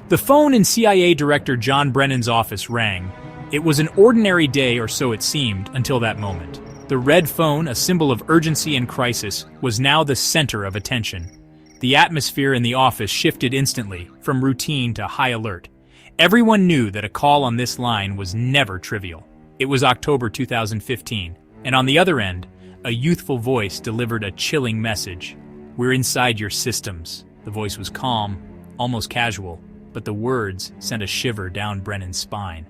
The phone in CIA Director John Brennan's office rang. It was an ordinary day, or so it seemed, until that moment. The red phone, a symbol of urgency and crisis, was now the center of attention. The atmosphere in the office shifted instantly, from routine to high alert. Everyone knew that a call on this line was never trivial. It was October 2015, and on the other end, a youthful voice delivered a chilling message. "We're inside your systems." The voice was calm, almost casual, but the words sent a shiver down Brennan's spine.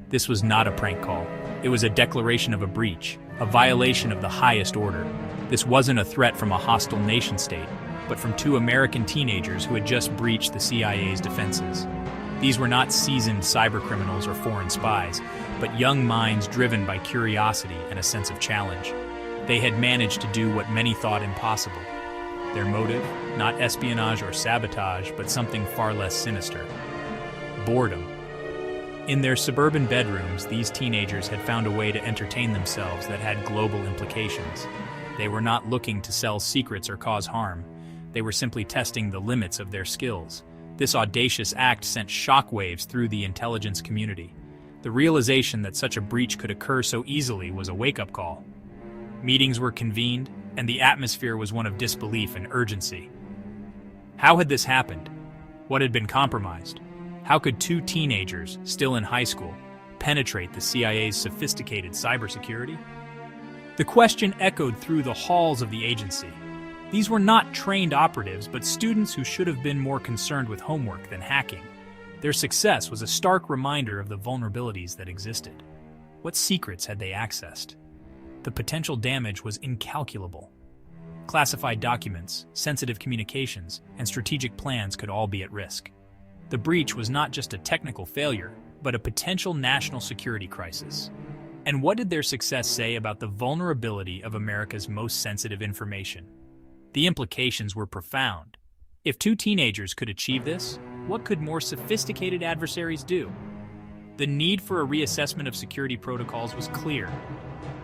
This was not a prank call. It was a declaration of a breach, a violation of the highest order. This wasn't a threat from a hostile nation-state, but from two American teenagers who had just breached the CIA's defenses. These were not seasoned cybercriminals or foreign spies, but young minds driven by curiosity and a sense of challenge. They had managed to do what many thought impossible. Their motive, not espionage or sabotage, but something far less sinister: boredom. In their suburban bedrooms, these teenagers had found a way to entertain themselves that had global implications. They were not looking to sell secrets or cause harm. They were simply testing the limits of their skills. This audacious act sent shockwaves through the intelligence community. The realization that such a breach could occur so easily was a wake-up call. Meetings were convened, and the atmosphere was one of disbelief and urgency. How had this happened? What had been compromised? How could two teenagers, still in high school, penetrate the CIA's sophisticated cybersecurity? The question echoed through the halls of the agency. These were not trained operatives, but students who should have been more concerned with homework than hacking. Their success was a stark reminder of the vulnerabilities that existed. What secrets had they accessed? The potential damage was incalculable. Classified documents, sensitive communications, and strategic plans could all be at risk. The breach was not just a technical failure, but a potential national security crisis. And what did their success say about the vulnerability of America's most sensitive information? The implications were profound. If two teenagers could achieve this, what could more sophisticated adversaries do? The need for a reassessment of security protocols was clear.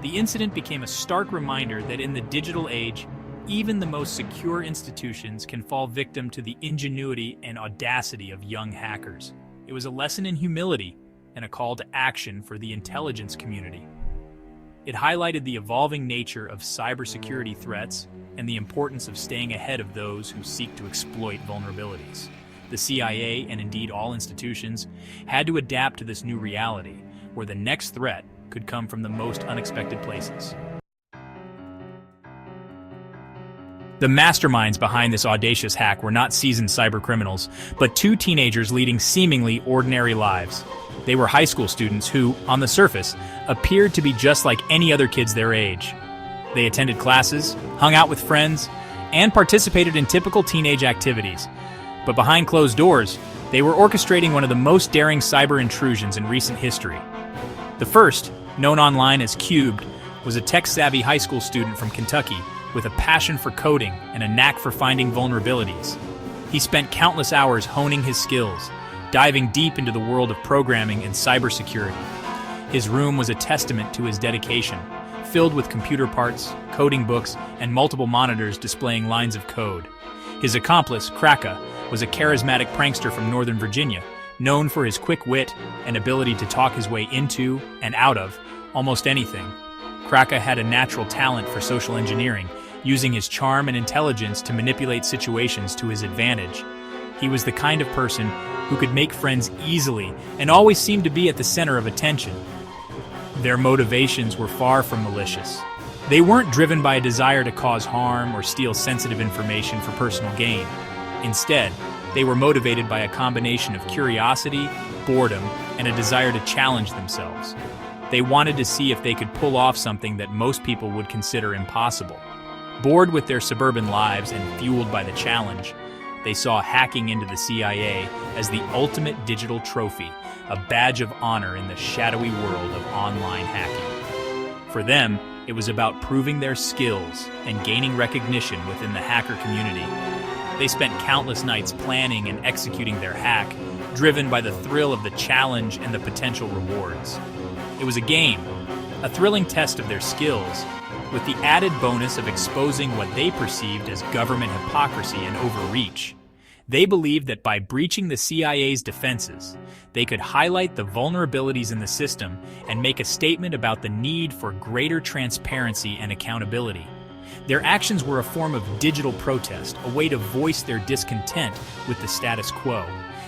The incident became a stark reminder that in the digital age, even the most secure institutions can fall victim to the ingenuity and audacity of young hackers. It was a lesson in humility and a call to action for the intelligence community. It highlighted the evolving nature of cybersecurity threats and the importance of staying ahead of those who seek to exploit vulnerabilities. The CIA, and indeed all institutions, had to adapt to this new reality, where the next threat could come from the most unexpected places. The masterminds behind this audacious hack were not seasoned cybercriminals, but two teenagers leading seemingly ordinary lives. They were high school students who, on the surface, appeared to be just like any other kids their age. They attended classes, hung out with friends, and participated in typical teenage activities. But behind closed doors, they were orchestrating one of the most daring cyber intrusions in recent history. The first, known online as Cubed, was a tech-savvy high school student from Kentucky with a passion for coding and a knack for finding vulnerabilities. He spent countless hours honing his skills, diving deep into the world of programming and cybersecurity. His room was a testament to his dedication, filled with computer parts, coding books, and multiple monitors displaying lines of code. His accomplice, Kraka, was a charismatic prankster from Northern Virginia, known for his quick wit and ability to talk his way into and out of almost anything. Kraka had a natural talent for social engineering, using his charm and intelligence to manipulate situations to his advantage. He was the kind of person who could make friends easily and always seemed to be at the center of attention. Their motivations were far from malicious. They weren't driven by a desire to cause harm or steal sensitive information for personal gain. Instead, they were motivated by a combination of curiosity, boredom, and a desire to challenge themselves. They wanted to see if they could pull off something that most people would consider impossible. Bored with their suburban lives and fueled by the challenge, they saw hacking into the CIA as the ultimate digital trophy, a badge of honor in the shadowy world of online hacking. For them, it was about proving their skills and gaining recognition within the hacker community. They spent countless nights planning and executing their hack, driven by the thrill of the challenge and the potential rewards. It was a game, a thrilling test of their skills, with the added bonus of exposing what they perceived as government hypocrisy and overreach. They believed that by breaching the CIA's defenses, they could highlight the vulnerabilities in the system and make a statement about the need for greater transparency and accountability. Their actions were a form of digital protest, a way to voice their discontent with the status quo.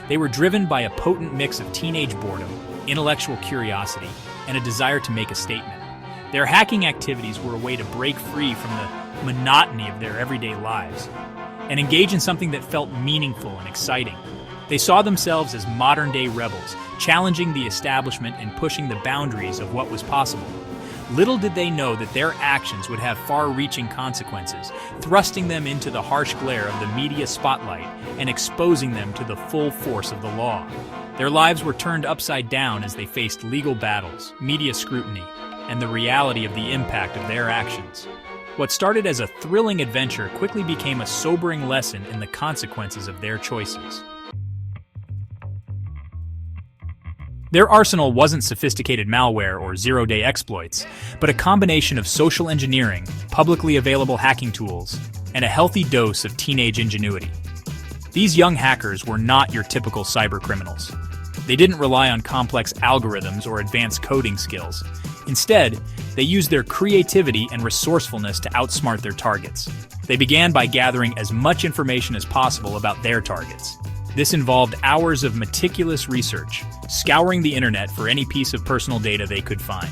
They were driven by a potent mix of teenage boredom, intellectual curiosity, and a desire to make a statement. Their hacking activities were a way to break free from the monotony of their everyday lives and engage in something that felt meaningful and exciting. They saw themselves as modern-day rebels, challenging the establishment and pushing the boundaries of what was possible. Little did they know that their actions would have far-reaching consequences, thrusting them into the harsh glare of the media spotlight and exposing them to the full force of the law. Their lives were turned upside down as they faced legal battles, media scrutiny, and the reality of the impact of their actions. What started as a thrilling adventure quickly became a sobering lesson in the consequences of their choices. Their arsenal wasn't sophisticated malware or zero-day exploits, but a combination of social engineering, publicly available hacking tools, and a healthy dose of teenage ingenuity. These young hackers were not your typical cybercriminals. They didn't rely on complex algorithms or advanced coding skills. Instead, they used their creativity and resourcefulness to outsmart their targets. They began by gathering as much information as possible about their targets. This involved hours of meticulous research, scouring the internet for any piece of personal data they could find.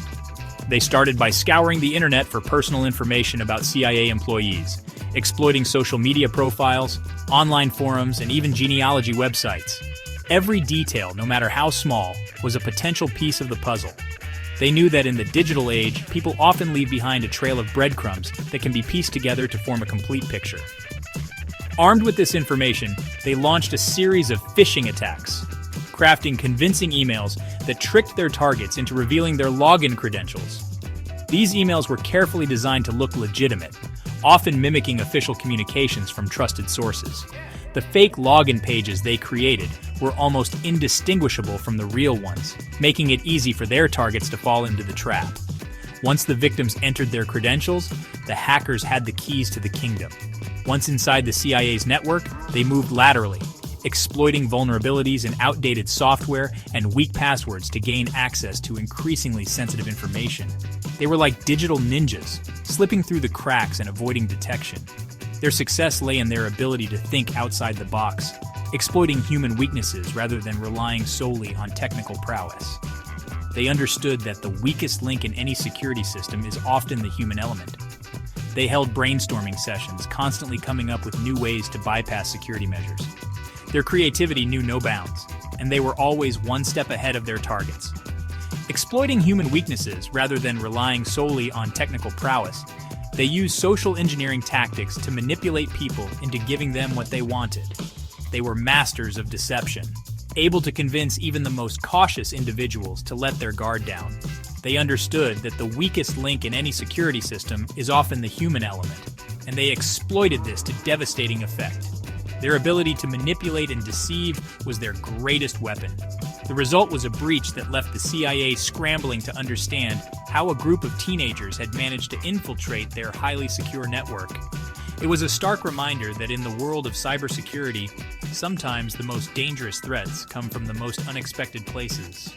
They started by scouring the internet for personal information about CIA employees, exploiting social media profiles, online forums, and even genealogy websites. Every detail, no matter how small, was a potential piece of the puzzle. They knew that in the digital age, people often leave behind a trail of breadcrumbs that can be pieced together to form a complete picture. Armed with this information, they launched a series of phishing attacks, crafting convincing emails that tricked their targets into revealing their login credentials. These emails were carefully designed to look legitimate, often mimicking official communications from trusted sources. The fake login pages they created were almost indistinguishable from the real ones, making it easy for their targets to fall into the trap. Once the victims entered their credentials, the hackers had the keys to the kingdom. Once inside the CIA's network, they moved laterally, exploiting vulnerabilities in outdated software and weak passwords to gain access to increasingly sensitive information. They were like digital ninjas, slipping through the cracks and avoiding detection. Their success lay in their ability to think outside the box, exploiting human weaknesses rather than relying solely on technical prowess. They understood that the weakest link in any security system is often the human element. They held brainstorming sessions, constantly coming up with new ways to bypass security measures. Their creativity knew no bounds, and they were always one step ahead of their targets. Exploiting human weaknesses rather than relying solely on technical prowess, they used social engineering tactics to manipulate people into giving them what they wanted. They were masters of deception, able to convince even the most cautious individuals to let their guard down. They understood that the weakest link in any security system is often the human element, and they exploited this to devastating effect. Their ability to manipulate and deceive was their greatest weapon. The result was a breach that left the CIA scrambling to understand how a group of teenagers had managed to infiltrate their highly secure network. It was a stark reminder that in the world of cybersecurity, sometimes the most dangerous threats come from the most unexpected places.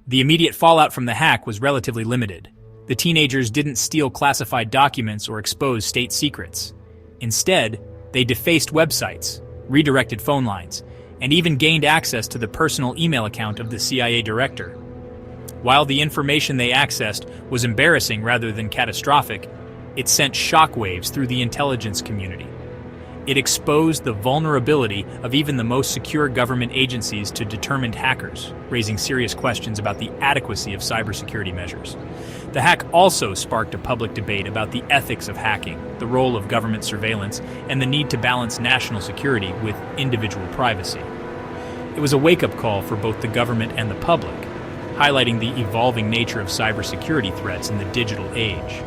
The immediate fallout from the hack was relatively limited. The teenagers didn't steal classified documents or expose state secrets. Instead, they defaced websites, redirected phone lines, and even gained access to the personal email account of the CIA director. While the information they accessed was embarrassing rather than catastrophic, it sent shockwaves through the intelligence community. It exposed the vulnerability of even the most secure government agencies to determined hackers, raising serious questions about the adequacy of cybersecurity measures. The hack also sparked a public debate about the ethics of hacking, the role of government surveillance, and the need to balance national security with individual privacy. It was a wake-up call for both the government and the public, highlighting the evolving nature of cybersecurity threats in the digital age.